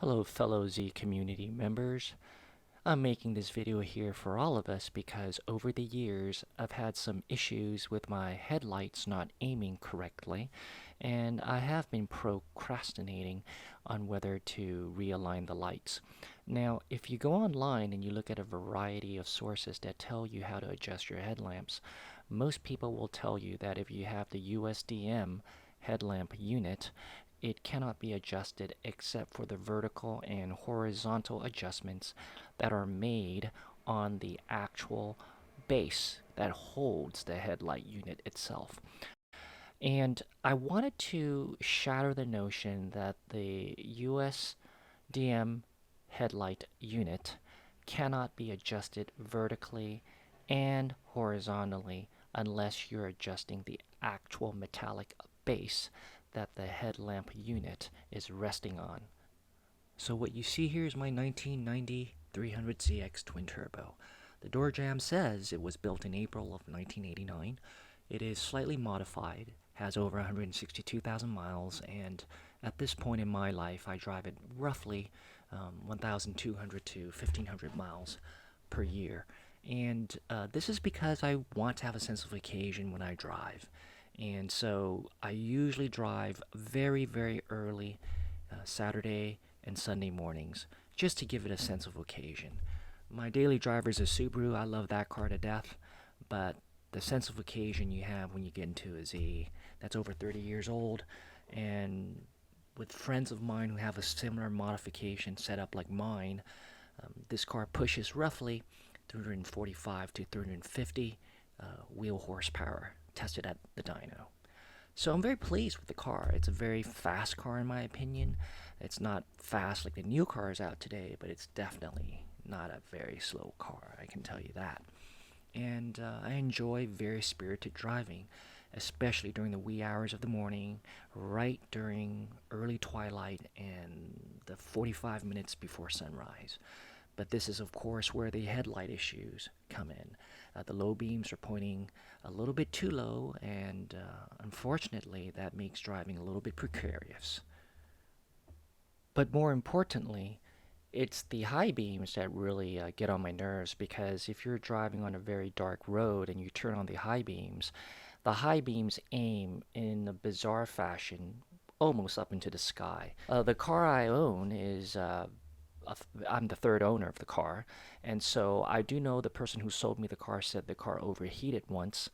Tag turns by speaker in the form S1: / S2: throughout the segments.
S1: Hello fellow Z community members. I'm making this video here for all of us because over the years I've had some issues with my headlights not aiming correctly, and I have been procrastinating on whether to realign the lights. Now, if you go online and you look at a variety of sources that tell you how to adjust your headlamps, most people will tell you that if you have the USDM headlamp unit, it cannot be adjusted except for the vertical and horizontal adjustments that are made on the actual base that holds the headlight unit itself. And I wanted to shatter the notion that the USDM headlight unit cannot be adjusted vertically and horizontally unless you're adjusting the actual metallic base that the headlamp unit is resting on. So what you see here is my 1990 300ZX twin turbo. The door jamb says it was built in April of 1989. It is slightly modified, has over 162,000 miles, and at this point in my life I drive it roughly 1,200 to 1,500 miles per year. And this is because I want to have a sense of occasion when I drive. And so I usually drive very, very early Saturday and Sunday mornings just to give it a sense of occasion. My daily driver is a Subaru. I love that car to death, but the sense of occasion you have when you get into a Z that's over 30 years old, and with friends of mine who have a similar modification set up like mine, this car pushes roughly 345 to 350 wheel horsepower tested at the dyno. So I'm very pleased with the car. It's a very fast car in my opinion. It's not fast like the new cars out today, but it's definitely not a very slow car, I can tell you that. And I enjoy very spirited driving, especially during the wee hours of the morning, right during early twilight and the 45 minutes before sunrise. But this is, of course, where the headlight issues come in. The low beams are pointing a little bit too low, and unfortunately, that makes driving a little bit precarious. But more importantly, it's the high beams that really get on my nerves, because if you're driving on a very dark road and you turn on the high beams aim in a bizarre fashion almost up into the sky. The car I own is I'm the third owner of the car, and so I do know the person who sold me the car said the car overheated once,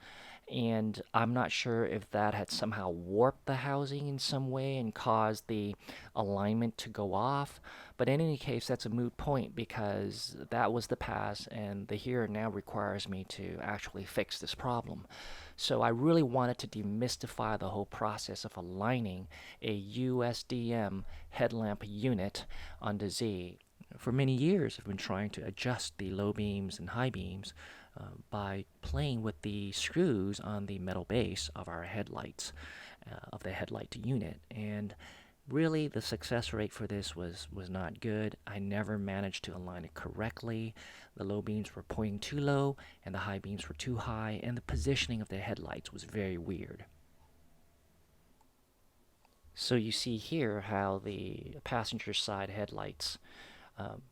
S1: and I'm not sure if that had somehow warped the housing in some way and caused the alignment to go off. But in any case, that's a moot point because that was the past, and the here and now requires me to actually fix this problem. So I really wanted to demystify the whole process of aligning a USDM headlamp unit on the Z. For many years, I've been trying to adjust the low beams and high beams by playing with the screws on the metal base of our headlights, of the headlight unit. And really, the success rate for this was not good. I never managed to align it correctly. The low beams were pointing too low, and the high beams were too high, and the positioning of the headlights was very weird. So you see here how the passenger side headlights um,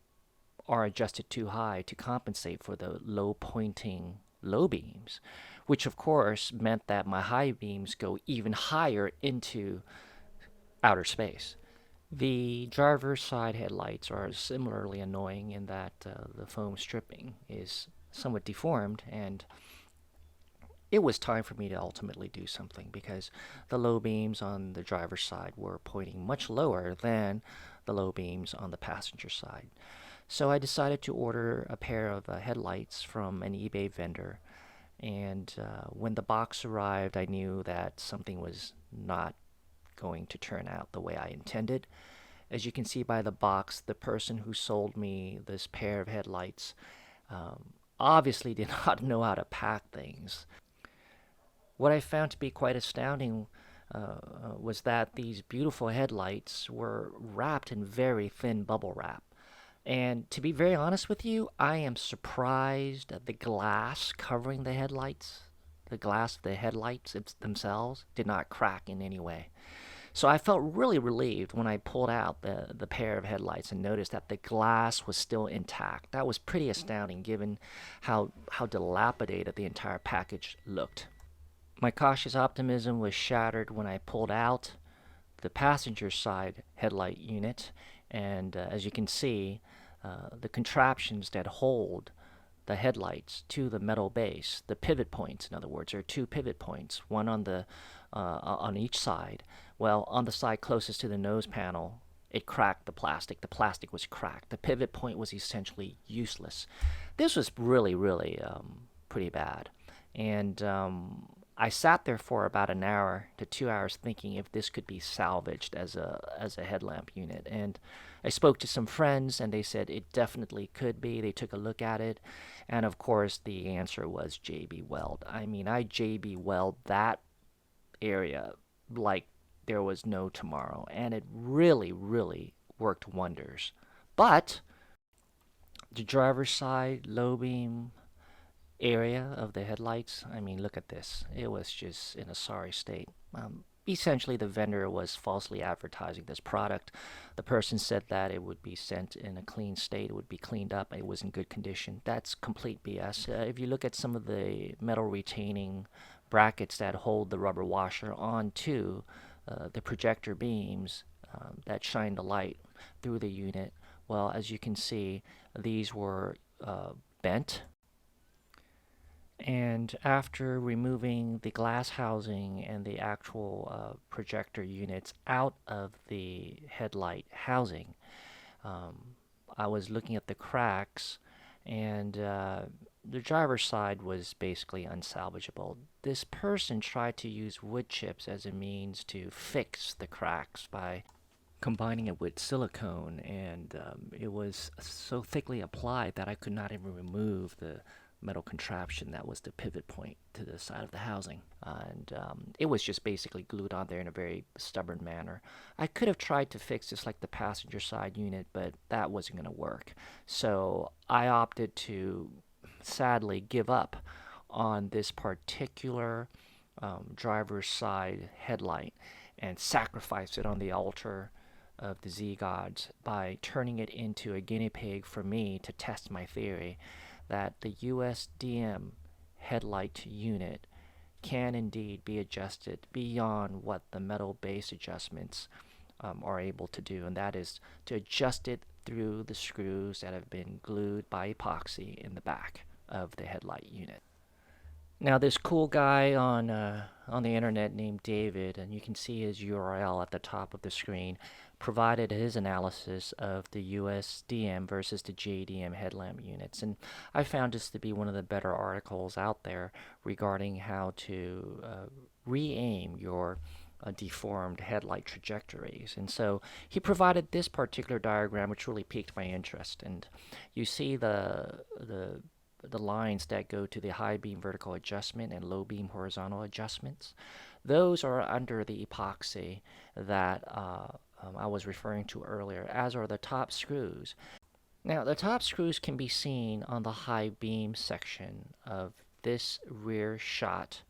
S1: are adjusted too high to compensate for the low pointing low beams, which of course meant that my high beams go even higher into outer space. The driver's side headlights are similarly annoying in that the foam stripping is somewhat deformed, and it was time for me to ultimately do something because the low beams on the driver's side were pointing much lower than the low beams on the passenger side. So I decided to order a pair of headlights from an eBay vendor, and when the box arrived, I knew that something was not going to turn out the way I intended. As you can see by the box, the person who sold me this pair of headlights obviously did not know how to pack things. What I found to be quite astounding was that these beautiful headlights were wrapped in very thin bubble wrap. And to be very honest with you, I am surprised that the glass covering the headlights, the glass of the headlights themselves, did not crack in any way. So I felt really relieved when I pulled out the pair of headlights and noticed that the glass was still intact. That was pretty astounding given how dilapidated the entire package looked. My cautious optimism was shattered when I pulled out the passenger side headlight unit, and as you can see, the contraptions that hold the headlights to the metal base, the pivot points, in other words, there are two pivot points, one on each side. Well, on the side closest to the nose panel, it cracked the plastic. The plastic was cracked. The pivot point was essentially useless. This was really pretty bad, and I sat there for about an hour to 2 hours thinking if this could be salvaged as a headlamp unit. And I spoke to some friends, and they said it definitely could be. They took a look at it, and of course the answer was JB Weld. I mean, I JB Weld that area like there was no tomorrow, and it really worked wonders. But the driver's side low beam area of the headlights, I mean, look at this. It was just in a sorry state. Essentially, the vendor was falsely advertising this product. The person said that it would be sent in a clean state, it would be cleaned up, it was in good condition. That's complete BS. If you look at some of the metal retaining brackets that hold the rubber washer onto the projector beams that shine the light through the unit, well, as you can see, these were bent. And after removing the glass housing and the actual projector units out of the headlight housing, I was looking at the cracks, and the driver's side was basically unsalvageable. This person tried to use wood chips as a means to fix the cracks by combining it with silicone, and it was so thickly applied that I could not even remove the metal contraption that was the pivot point to the side of the housing, and it was just basically glued on there in a very stubborn manner. I could have tried to fix this like the passenger side unit, but that wasn't going to work, so I opted to sadly give up on this particular driver's side headlight and sacrifice it on the altar of the Z gods by turning it into a guinea pig for me to test my theory that the USDM headlight unit can indeed be adjusted beyond what the metal base adjustments are able to do, and that is to adjust it through the screws that have been glued by epoxy in the back of the headlight unit. Now, this cool guy on the internet named David, and you can see his URL at the top of the screen, provided his analysis of the USDM versus the JDM headlamp units, and I found this to be one of the better articles out there regarding how to re-aim your deformed headlight trajectories. And so he provided this particular diagram, which really piqued my interest. And you see the lines that go to the high beam vertical adjustment and low beam horizontal adjustments. Those are under the epoxy that I was referring to earlier, as are the top screws. Now, the top screws can be seen on the high beam section of this rear shot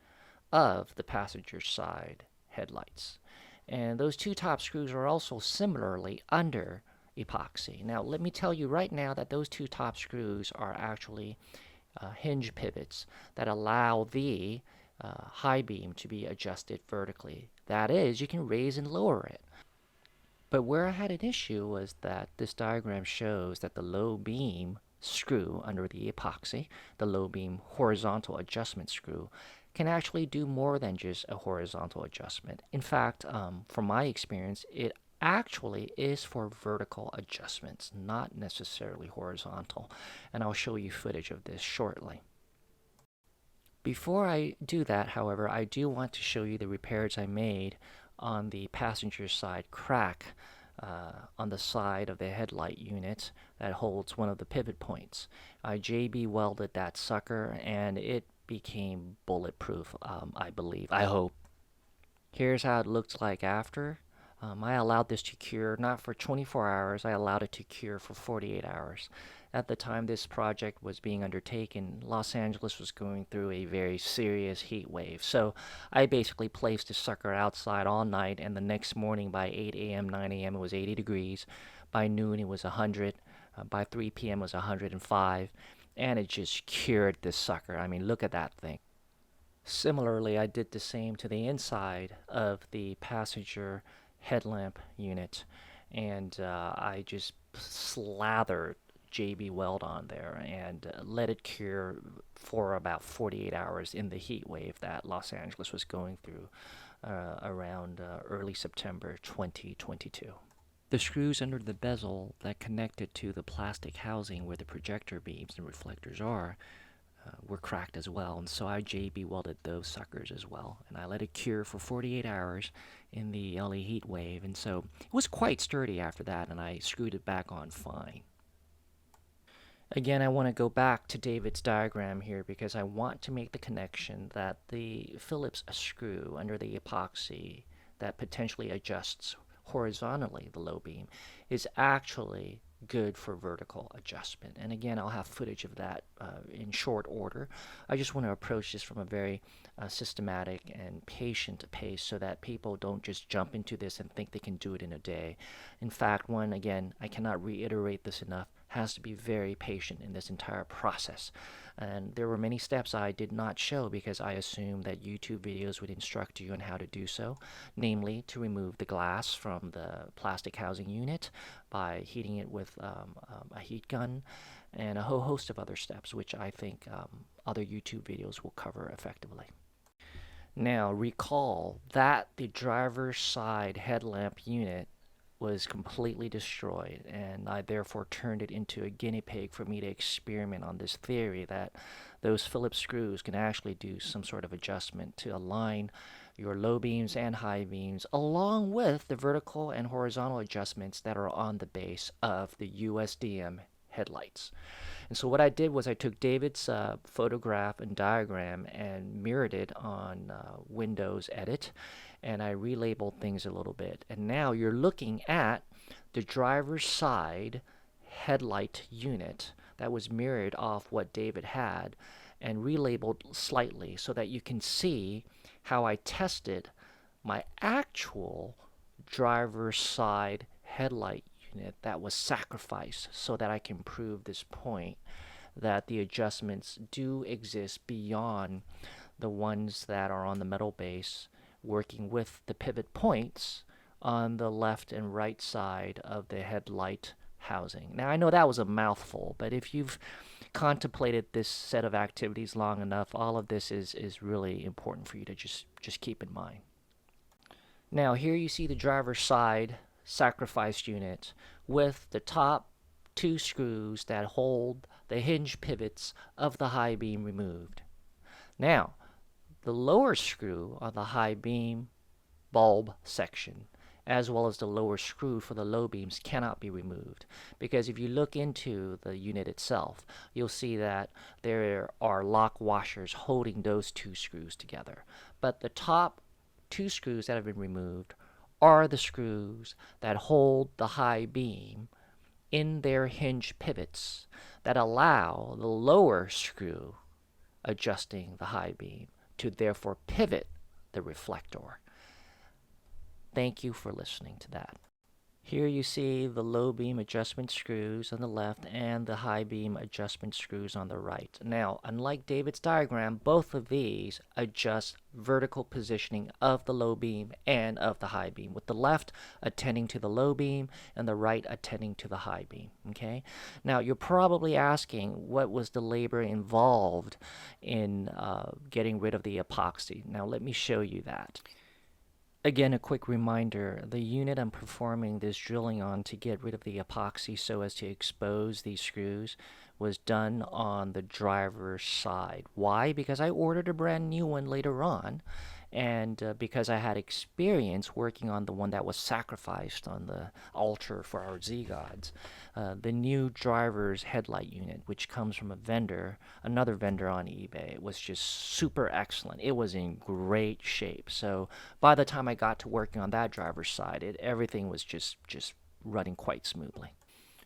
S1: of the passenger side headlights. And those two top screws are also similarly under epoxy. Now, let me tell you right now that those two top screws are actually hinge pivots that allow the high beam to be adjusted vertically. That is, you can raise and lower it. But where I had an issue was that this diagram shows that the low beam screw under the epoxy, the low beam horizontal adjustment screw, can actually do more than just a horizontal adjustment. In fact, from my experience, it actually is for vertical adjustments, not necessarily horizontal. And I'll show you footage of this shortly. Before I do that, however, I do want to show you the repairs I made on the passenger side crack on the side of the headlight unit that holds one of the pivot points. I JB welded that sucker and it became bulletproof, I believe. I hope. Here's how it looks like after. I allowed this to cure not for 24 hours, I allowed it to cure for 48 hours. At the time this project was being undertaken, Los Angeles was going through a very serious heat wave. So I basically placed the sucker outside all night, and the next morning by 8 a.m., 9 a.m., it was 80 degrees. By noon, it was 100. By 3 p.m., it was 105. And it just cured this sucker. I mean, look at that thing. Similarly, I did the same to the inside of the passenger headlamp unit, and I just slathered JB Weld on there and let it cure for about 48 hours in the heat wave that Los Angeles was going through around early September 2022. The screws under the bezel that connected to the plastic housing where the projector beams and reflectors are were cracked as well, and so I JB welded those suckers as well, and I let it cure for 48 hours in the LA heat wave, and so it was quite sturdy after that, and I screwed it back on fine. Again, I want to go back to David's diagram here because I want to make the connection that the Phillips screw under the epoxy that potentially adjusts horizontally the low beam is actually good for vertical adjustment. And again, I'll have footage of that in short order. I just want to approach this from a very systematic and patient pace so that people don't just jump into this and think they can do it in a day. In fact, again, I cannot reiterate this enough, has to be very patient in this entire process. And there were many steps I did not show because I assumed that YouTube videos would instruct you on how to do so, namely to remove the glass from the plastic housing unit by heating it with a heat gun, and a whole host of other steps which I think other YouTube videos will cover effectively. Now recall that the driver's side headlamp unit was completely destroyed, and I therefore turned it into a guinea pig for me to experiment on this theory that those Phillips screws can actually do some sort of adjustment to align your low beams and high beams along with the vertical and horizontal adjustments that are on the base of the USDM headlights. And so what I did was I took David's photograph and diagram and mirrored it on Windows Edit, and I relabeled things a little bit. And now you're looking at the driver's side headlight unit that was mirrored off what David had and relabeled slightly so that you can see how I tested my actual driver's side headlight unit that was sacrificed so that I can prove this point that the adjustments do exist beyond the ones that are on the metal base, working with the pivot points on the left and right side of the headlight housing. Now I know that was a mouthful, but if you've contemplated this set of activities long enough, all of this is really important for you to just keep in mind. Now here you see the driver's side sacrificed unit with the top two screws that hold the hinge pivots of the high beam removed. Now the lower screw on the high beam bulb section as well as the lower screw for the low beams cannot be removed, because if you look into the unit itself, you'll see that there are lock washers holding those two screws together. But the top two screws that have been removed are the screws that hold the high beam in their hinge pivots that allow the lower screw adjusting the high beam to therefore pivot the reflector. Thank you for listening to that. Here you see the low beam adjustment screws on the left and the high beam adjustment screws on the right. Now, unlike David's diagram, both of these adjust vertical positioning of the low beam and of the high beam, with the left attending to the low beam and the right attending to the high beam. Okay? Now, you're probably asking what was the labor involved in getting rid of the epoxy. Now, let me show you that. Again, a quick reminder, the unit I'm performing this drilling on to get rid of the epoxy so as to expose these screws was done on the driver's side. Why? Because I ordered a brand new one later on, And because I had experience working on the one that was sacrificed on the altar for our Z gods, the new driver's headlight unit, which comes from a vendor, another vendor on eBay, was just super excellent. It was in great shape. So by the time I got to working on that driver's side, everything was just running quite smoothly.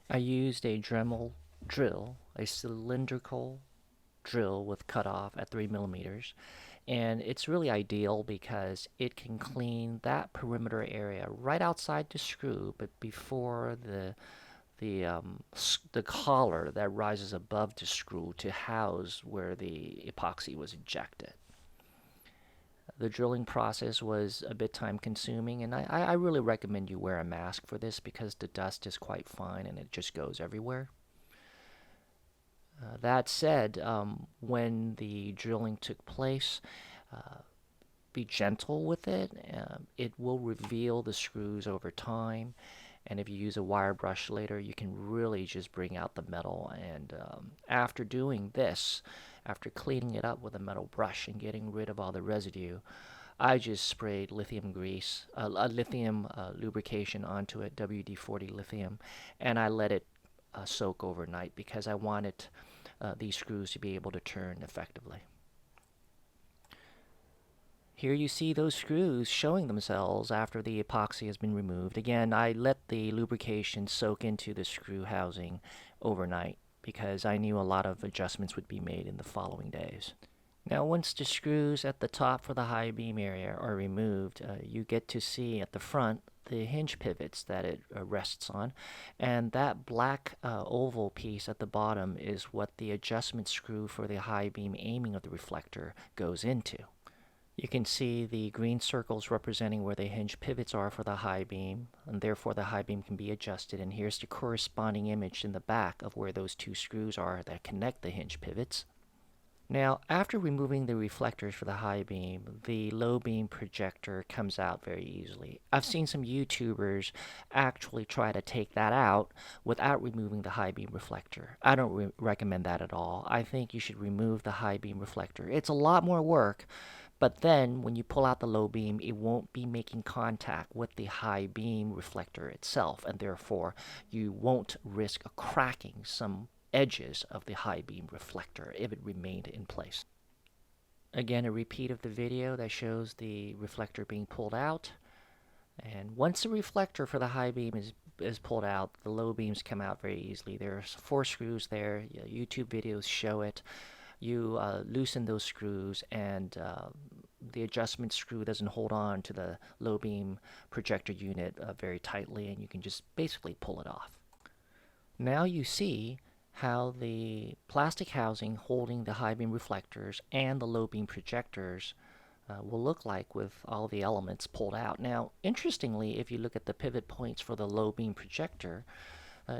S1: I used a Dremel drill, a cylindrical drill with cutoff at 3 millimeters, and it's really ideal because it can clean that perimeter area right outside the screw, but before the collar that rises above the screw to house where the epoxy was injected. The drilling process was a bit time consuming, and I really recommend you wear a mask for this because the dust is quite fine and it just goes everywhere. That said, when the drilling took place, be gentle with it. It will reveal the screws over time, and if you use a wire brush later, you can really just bring out the metal. And after doing this, after cleaning it up with a metal brush and getting rid of all the residue, I just sprayed lithium grease, lithium lubrication onto it, WD-40 lithium, and I let it soak overnight because I wanted these screws to be able to turn effectively. Here you see those screws showing themselves after the epoxy has been removed. Again, I let the lubrication soak into the screw housing overnight because I knew a lot of adjustments would be made in the following days. Now, once the screws at the top for the high beam area are removed, you get to see at the front the hinge pivots that it rests on, and that black oval piece at the bottom is what the adjustment screw for the high beam aiming of the reflector goes into. You can see the green circles representing where the hinge pivots are for the high beam, and therefore the high beam can be adjusted. And here's the corresponding image in the back of where those two screws are that connect the hinge pivots. Now, after removing the reflectors for the high beam, the low beam projector comes out very easily. I've seen some YouTubers actually try to take that out without removing the high beam reflector. I don't recommend that at all. I think you should remove the high beam reflector. It's a lot more work, but then when you pull out the low beam, it won't be making contact with the high beam reflector itself, and therefore you won't risk cracking some edges of the high beam reflector if it remained in place. Again, a repeat of the video that shows the reflector being pulled out. And once the reflector for the high beam is pulled out, the low beams come out very easily. There's 4 screws there. YouTube videos show it. You loosen those screws, and the adjustment screw doesn't hold on to the low beam projector unit very tightly, and you can just basically pull it off. Now you see how the plastic housing holding the high beam reflectors and the low beam projectors will look like with all the elements pulled out. Now, interestingly, if you look at the pivot points for the low beam projector,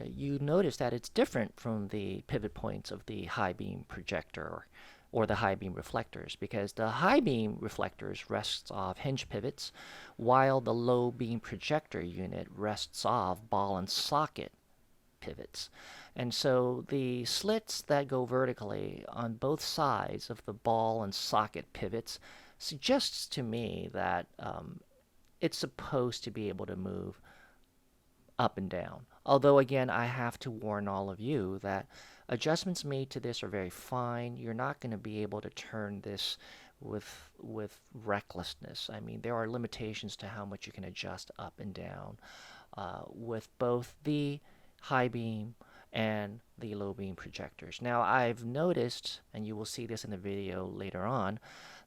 S1: you notice that it's different from the pivot points of the high beam projector or the high beam reflectors, because the high beam reflectors rests off hinge pivots, while the low beam projector unit rests off ball and socket pivots. And so the slits that go vertically on both sides of the ball and socket pivots suggests to me that it's supposed to be able to move up and down. Although, again, I have to warn all of you that adjustments made to this are very fine. You're not going to be able to turn this with recklessness. I mean, there are limitations to how much you can adjust up and down with both the high beam and the low beam projectors. Now, I've noticed, and you will see this in the video later on,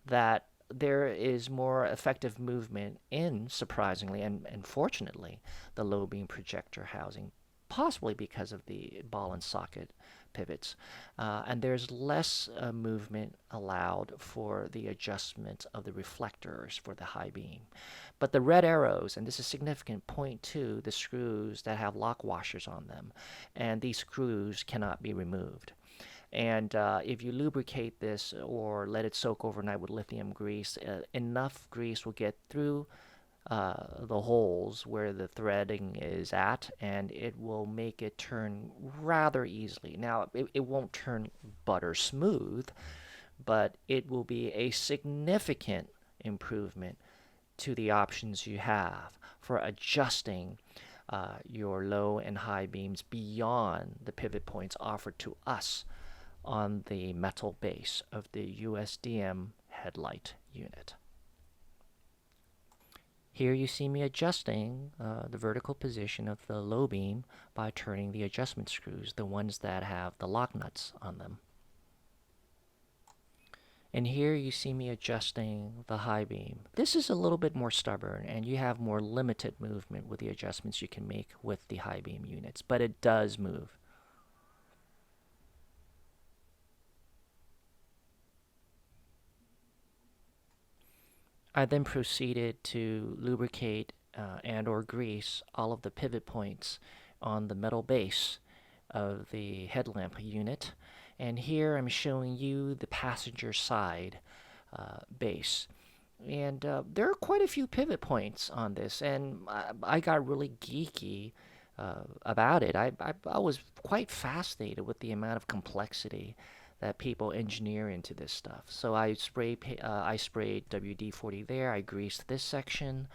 S1: that there is more effective movement in, surprisingly and fortunately, the low beam projector housing, possibly because of the ball and socket pivots. And there's less movement allowed for the adjustment of the reflectors for the high beam. But the red arrows, and this is significant, point to the screws that have lock washers on them, and these screws cannot be removed. And if you lubricate this or let it soak overnight with lithium grease, enough grease will get through the holes where the threading is at, and it will make it turn rather easily. Now, it won't turn butter smooth, but it will be a significant improvement to the options you have for adjusting your low and high beams beyond the pivot points offered to us on the metal base of the USDM headlight unit. Here you see me adjusting the vertical position of the low beam by turning the adjustment screws, the ones that have the lock nuts on them. And here you see me adjusting the high beam. This is a little bit more stubborn, and you have more limited movement with the adjustments you can make with the high beam units, but it does move. I then proceeded to lubricate and or grease all of the pivot points on the metal base of the headlamp unit. And here I'm showing you the passenger side base. And there are quite a few pivot points on this, and I got really geeky about it. I was quite fascinated with the amount of complexity that people engineer into this stuff. So I sprayed WD-40 there. I greased this section.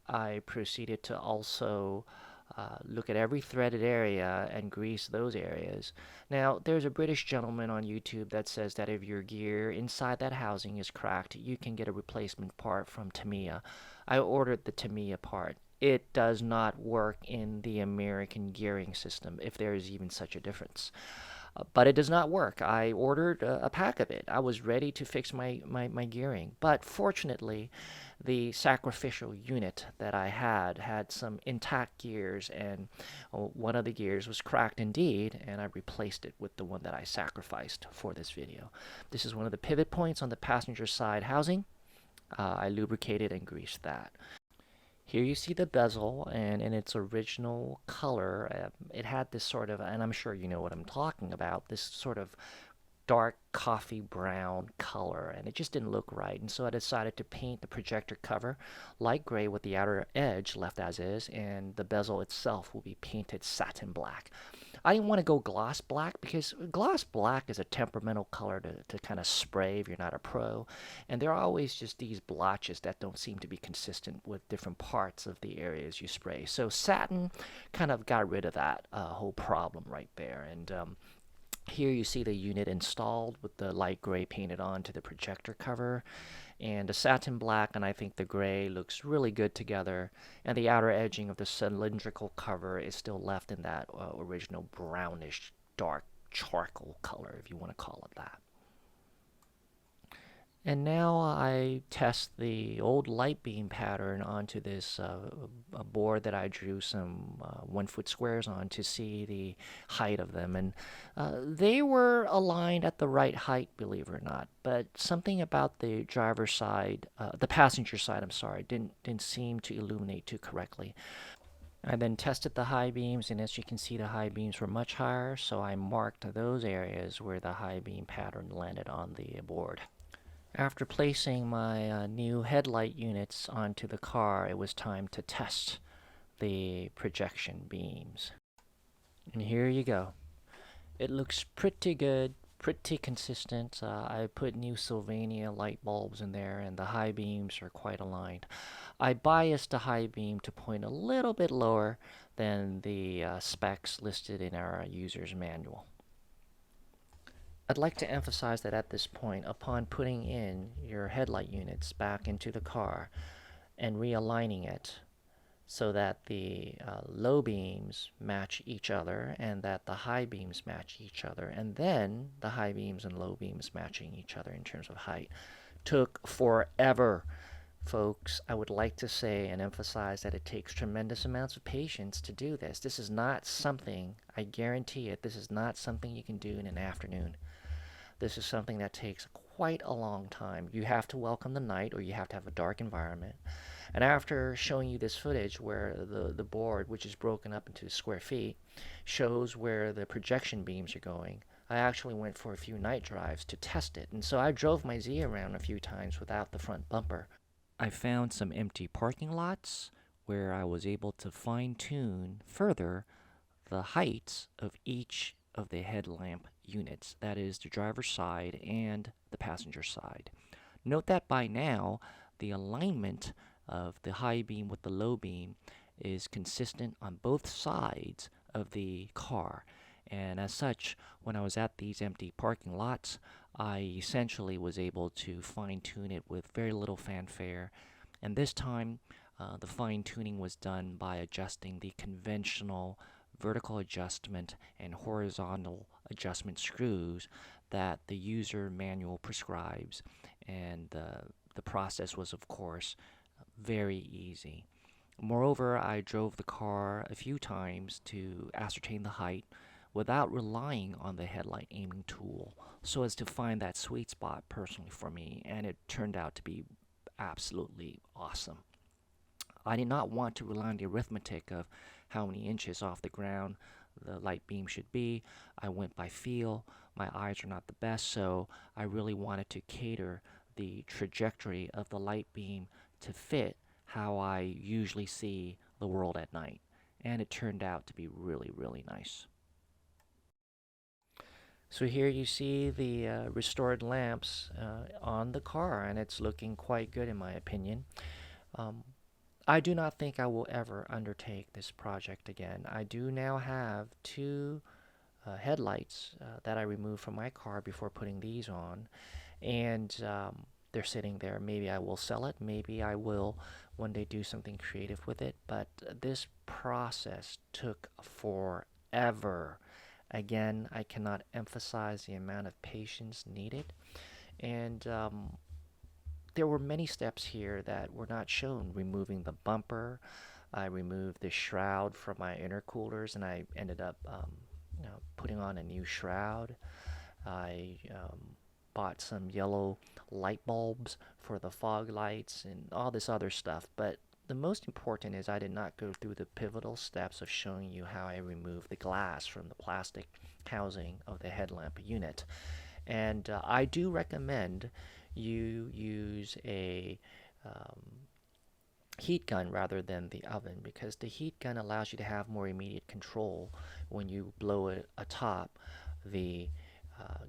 S1: I proceeded to also look at every threaded area and grease those areas. Now, there's a British gentleman on YouTube that says that if your gear inside that housing is cracked, you can get a replacement part from Tamiya. I ordered the Tamiya part. It does not work in the American gearing system, if there is even such a difference. But it does not work. I ordered a pack of it. I was ready to fix my gearing. But fortunately, the sacrificial unit that I had some intact gears, and one of the gears was cracked indeed, and I replaced it with the one that I sacrificed for this video. This is one of the pivot points on the passenger side housing. I lubricated and greased that. Here you see the bezel, and in its original color, it had this sort of, and I'm sure you know what I'm talking about, this sort of dark coffee brown color, and it just didn't look right. And so I decided to paint the projector cover light gray with the outer edge left as is, and the bezel itself will be painted satin black. I didn't want to go gloss black because gloss black is a temperamental color to kind of spray if you're not a pro. And there are always just these blotches that don't seem to be consistent with different parts of the areas you spray. So satin kind of got rid of that whole problem right there. And here you see the unit installed with the light gray painted onto the projector cover, and the satin black and I think the gray looks really good together, and the outer edging of the cylindrical cover is still left in that original brownish dark charcoal color, if you want to call it that. And now I test the old light beam pattern onto this board that I drew some 1-foot squares on to see the height of them. And they were aligned at the right height, believe it or not. But something about the driver's side, the passenger side, I'm sorry, didn't seem to illuminate too correctly. I then tested the high beams, and as you can see, the high beams were much higher, so I marked those areas where the high beam pattern landed on the board. After placing my new headlight units onto the car, it was time to test the projection beams. And here you go. It looks pretty good, pretty consistent. I put new Sylvania light bulbs in there, and the high beams are quite aligned. I biased the high beam to point a little bit lower than the specs listed in our user's manual. I'd like to emphasize that at this point, upon putting in your headlight units back into the car and realigning it so that the low beams match each other and that the high beams match each other, and then the high beams and low beams matching each other in terms of height, took forever. Folks, I would like to say and emphasize that it takes tremendous amounts of patience to do this. This is not something, I guarantee it, this is not something you can do in an afternoon. This is something that takes quite a long time. You have to welcome the night, or you have to have a dark environment. And after showing you this footage where the board, which is broken up into square feet, shows where the projection beams are going, I actually went for a few night drives to test it. And so I drove my Z around a few times without the front bumper. I found some empty parking lots where I was able to fine-tune further the heights of each of the headlamp units, that is the driver's side and the passenger side. Note that by now, the alignment of the high beam with the low beam is consistent on both sides of the car. And as such, when I was at these empty parking lots, I essentially was able to fine tune it with very little fanfare. And this time, the fine tuning was done by adjusting the conventional vertical adjustment and horizontal adjustment screws that the user manual prescribes. And the process was, of course, very easy. Moreover, I drove the car a few times to ascertain the height without relying on the headlight aiming tool so as to find that sweet spot personally for me, and it turned out to be absolutely awesome. I did not want to rely on the arithmetic of how many inches off the ground the light beam should be. I went by feel. My eyes are not the best, so I really wanted to cater the trajectory of the light beam to fit how I usually see the world at night. And it turned out to be really, really nice. So here you see the restored lamps on the car, and it's looking quite good in my opinion. Um, I do not think I will ever undertake this project again. I do now have two headlights that I removed from my car before putting these on, and they're sitting there. Maybe I will sell it. Maybe I will one day do something creative with it. But this process took forever. Again, I cannot emphasize the amount of patience needed. And there were many steps here that were not shown. Removing the bumper, I removed the shroud from my intercoolers, and I ended up putting on a new shroud. I bought some yellow light bulbs for the fog lights and all this other stuff. But the most important is I did not go through the pivotal steps of showing you how I removed the glass from the plastic housing of the headlamp unit. And I do recommend you use a heat gun rather than the oven, because the heat gun allows you to have more immediate control when you blow it atop the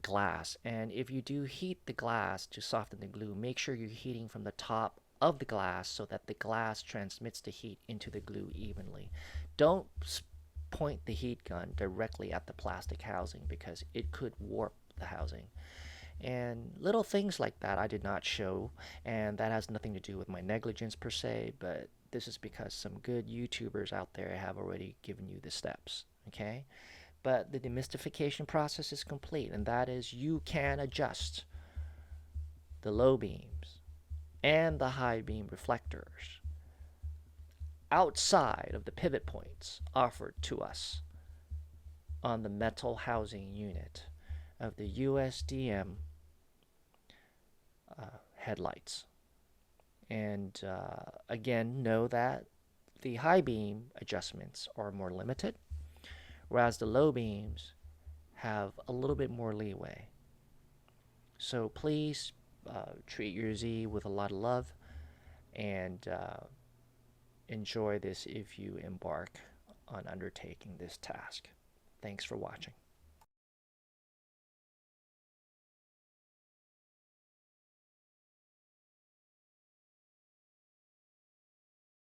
S1: glass. And if you do heat the glass to soften the glue, make sure you're heating from the top of the glass so that the glass transmits the heat into the glue evenly. Don't point the heat gun directly at the plastic housing because it could warp the housing. And little things like that I did not show, and that has nothing to do with my negligence per se, but this is because some good YouTubers out there have already given you the steps, okay? But the demystification process is complete, and that is you can adjust the low beams and the high beam reflectors outside of the pivot points offered to us on the metal housing unit of the USDM headlights. And again, know that the high beam adjustments are more limited, whereas the low beams have a little bit more leeway. So please treat your Z with a lot of love and enjoy this if you embark on undertaking this task. Thanks for watching.